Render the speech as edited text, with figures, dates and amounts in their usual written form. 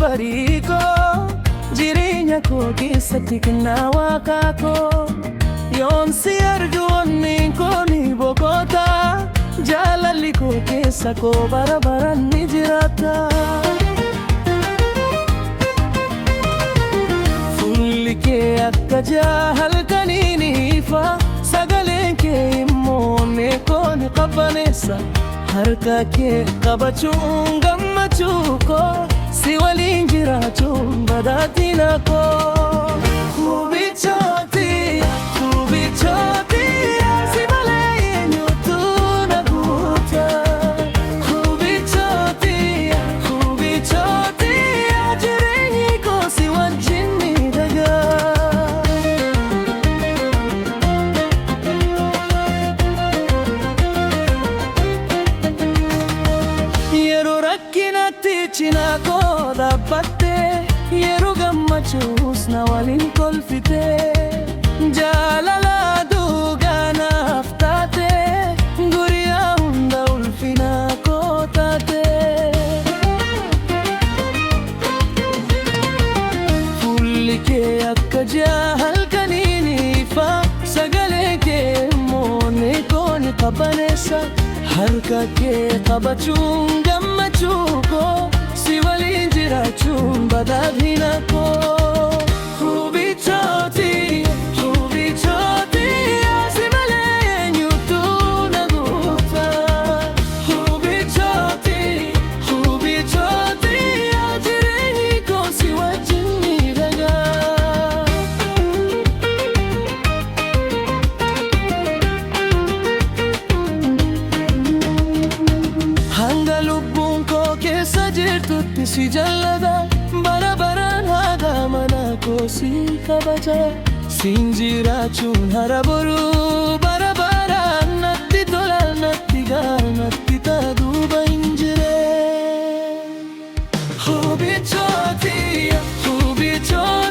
barii koo jireenya koo keessatti kennaa waaqaa koo. Yoon si argu onneen koo ni boqota, jaalalli koo keessa koo bara baraan ni jiraata. Fuulli kee akka ji'a halkanii ni ifa, sagaleen kee immoo onnee koo ni qabbaneessa. Harka kee qabachuun gammachuu koo, si waliin jiraachuun badhaadhina koo. Hubichooti, hubichooti, si malee eenyutu na guuta. Hubichooti, hubichooti, jireenyi koo si wajjin miidhaga. Yeroo rakkinatti cinaa koo dhaabbatte, yeroo gammachuus na waliin kolfite. Jaalala dhugaa naaf taate, guyyaa hunda ulfina koo taate. Fuulli kee akka ji'a halkanii ni ifa, sagalee kee immoo onnee koo ni qabbaneessa. Harka kee qabachuun gammachuu koo, si waliin jiraachuun badhaadhina koo. Hubichooti, hubichooti, si malee eenyutu na guuta. Hubichooti, hubichooti, jireenyi koo si wajjin miidhaga. Hanga lubbuun koo keessa jirtutti si jaallata, bara baraan haga mana koo si kabaja. Siin jiraachuun hara boruu bara baraan natti tola, natti gaara, natti ta'a duuba hin jirre. Hubichooti, hubichooti.